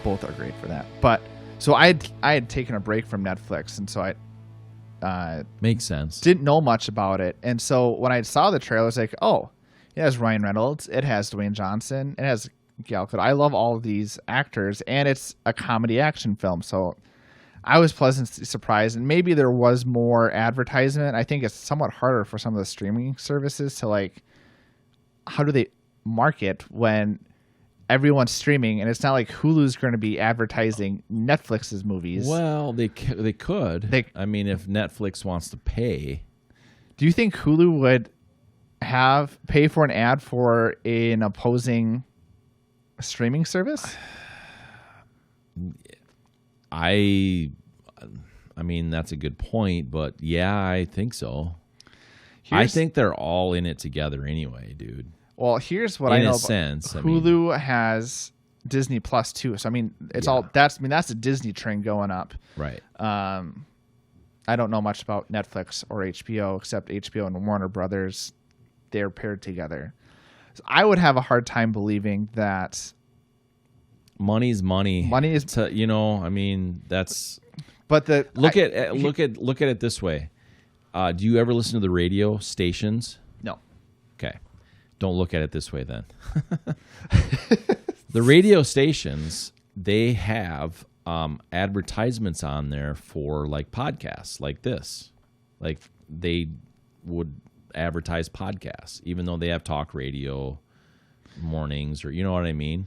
Both are great for that. But so I had taken a break from Netflix, and so I makes sense. Didn't know much about it. And so when I saw the trailer, I was like, oh, it has Ryan Reynolds, it has Dwayne Johnson, it has Gal Gadot. I love all of these actors, and it's a comedy action film. So I was pleasantly surprised, and maybe there was more advertisement. I think it's somewhat harder for some of the streaming services to like, how do they market when everyone's streaming, and it's not like Hulu's going to be advertising Netflix's movies. Well, they could. I mean, if Netflix wants to pay. Do you think Hulu would pay for an ad for an opposing streaming service? I mean, that's a good point, but yeah, I think so. I think they're all in it together anyway, dude. Well, here's what I know. In a sense, Hulu has Disney Plus too, so I mean, that's a Disney train going up. Right. I don't know much about Netflix or HBO except HBO and Warner Brothers. They're paired together. So I would have a hard time believing that money's money. Money is, I mean, that's. But look at it this way. Do you ever listen to the radio stations? No. Okay. Don't look at it this way then. The radio stations, they have advertisements on there for like podcasts like this. Like they would advertise podcasts, even though they have talk radio mornings, or you know what I mean?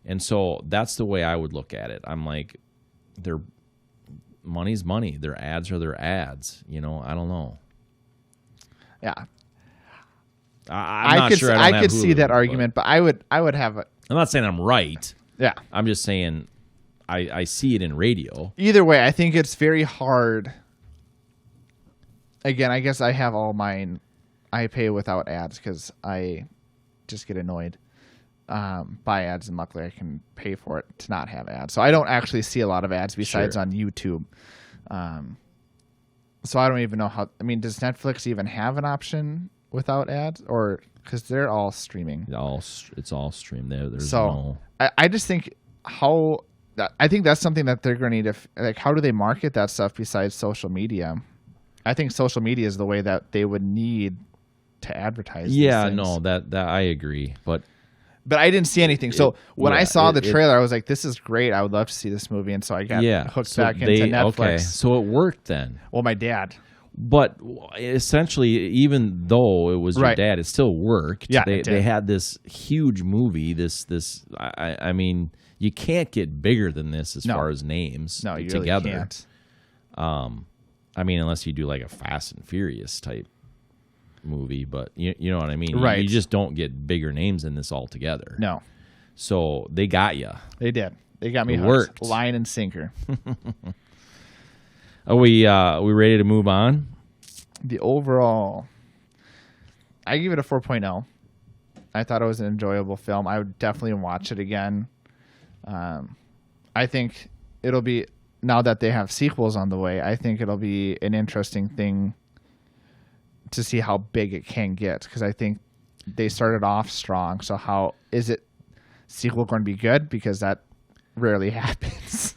And so that's the way I would look at it. I'm like, money's money. Their ads are their ads. I don't know. Yeah. I'm not sure. I could see that argument, but I would have it. I'm not saying I'm right. Yeah. I'm just saying I see it in radio. Either way, I think it's very hard. Again, I guess I have all mine. I pay without ads because I just get annoyed by ads, and luckily I can pay for it to not have ads. So I don't actually see a lot of ads besides on YouTube. So I don't even know how. I mean, does Netflix even have an option without ads, or because they're all streaming? It's all streamed. I just think I think that's something that they're going to need to like. How do they market that stuff besides social media? I think social media is the way that they would need to advertise. Yeah, no, that I agree, but I didn't see anything. So when I saw the trailer, I was like, "This is great. I would love to see this movie." And so I got hooked back into Netflix. Okay, so it worked then. Well, my dad. But essentially, even though it was your dad, it still worked. Yeah, they had this huge movie. I mean, you can't get bigger than this as far as names. No, you together. Really can't. I mean, unless you do like a Fast and Furious type movie, but you know what I mean. Right. You just don't get bigger names than this altogether. No. So they got you. They did. They got me hooked. Worked. Line and sinker. Are we ready to move on? The overall, I give it a 4.0. I thought it was an enjoyable film. I would definitely watch it again. I think it'll be, now that they have sequels on the way, I think it'll be an interesting thing to see how big it can get, because I think they started off strong. So how is it sequel going to be good? Because that rarely happens.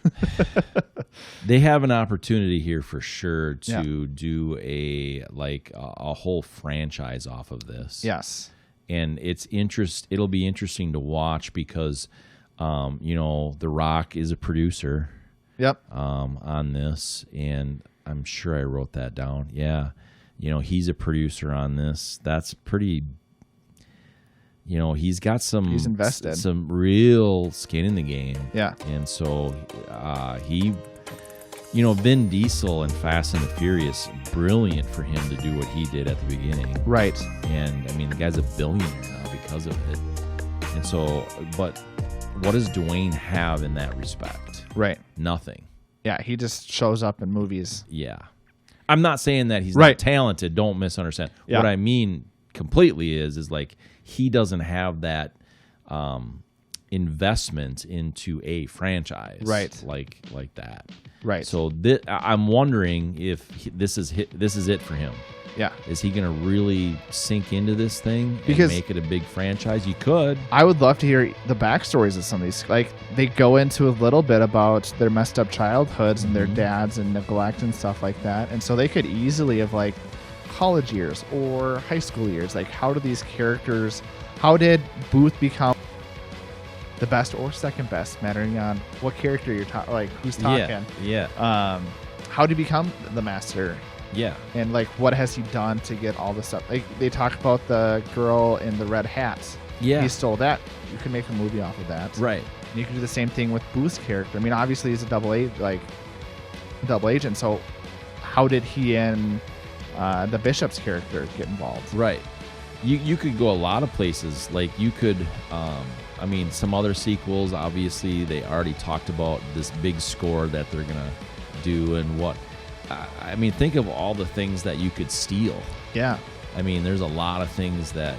They have an opportunity here for sure to do a whole franchise off of this. Yes. And it'll be interesting to watch, because The Rock is a producer. Yep. On this, and I'm sure I wrote that down. Yeah, he's a producer on this. That's pretty. He's got He's invested. some real skin in the game. Yeah, and so he, Vin Diesel and Fast and the Furious, brilliant for him to do what he did at the beginning. Right. And I mean, the guy's a billionaire now because of it. And so, but what does Dwayne have in that respect? Right. Nothing. Yeah, he just shows up in movies. Yeah. I'm not saying that he's Right. not talented. Don't misunderstand. Yeah. What I mean completely is like he doesn't have that investment into a franchise. Right. Like that. Right. So I'm wondering if this is it for him. Yeah. Is he going to really sink into this thing and Because make it a big franchise? You could. I would love to hear the backstories of some of these. Like, they go into a little bit about their messed up childhoods and their dads and neglect and stuff like that. And so they could easily have, like, college years or high school years. Like, how did Booth become the best or second best, mattering on what character you're who's talking? Yeah. How did he become the master? Yeah. And like, what has he done to get all this stuff? Like, they talk about the girl in the red hats. Yeah. He stole that. You can make a movie off of that. Right. And you can do the same thing with Booth's character. I mean, obviously he's a double agent. So how did he and the Bishop's character get involved? Right. You could go a lot of places. Like you could, some other sequels, obviously they already talked about this big score that they're going to do and what. Think of all the things that you could steal. Yeah. There's a lot of things that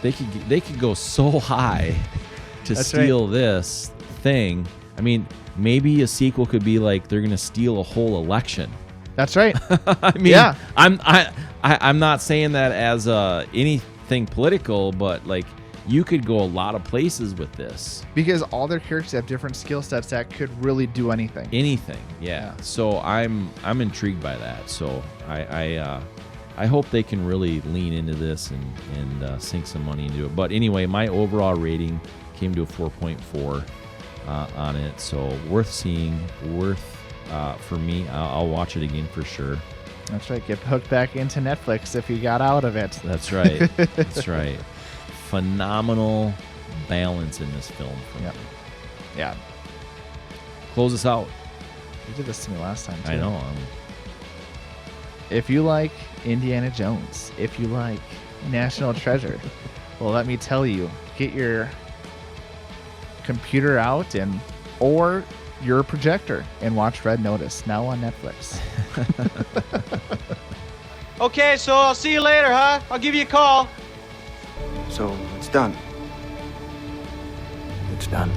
they could go so high to That's steal right. this thing. Maybe a sequel could be like they're gonna steal a whole election. That's right. Yeah. I'm not saying that as anything political, but like you could go a lot of places with this. Because all their characters have different skill sets that could really do anything. Yeah. So I'm intrigued by that. So I hope they can really lean into this and sink some money into it. But anyway, my overall rating came to a 4.4 on it. So worth seeing, for me. I'll watch it again for sure. That's right. Get hooked back into Netflix if you got out of it. That's right. That's right. Phenomenal balance in this film. Yep. Yeah. Close us out. You did this to me last time, too. I know. If you like Indiana Jones, if you like National Treasure, well, let me tell you, get your computer out or your projector and watch Red Notice, now on Netflix. Okay, so I'll see you later, huh? I'll give you a call. So it's done. It's done.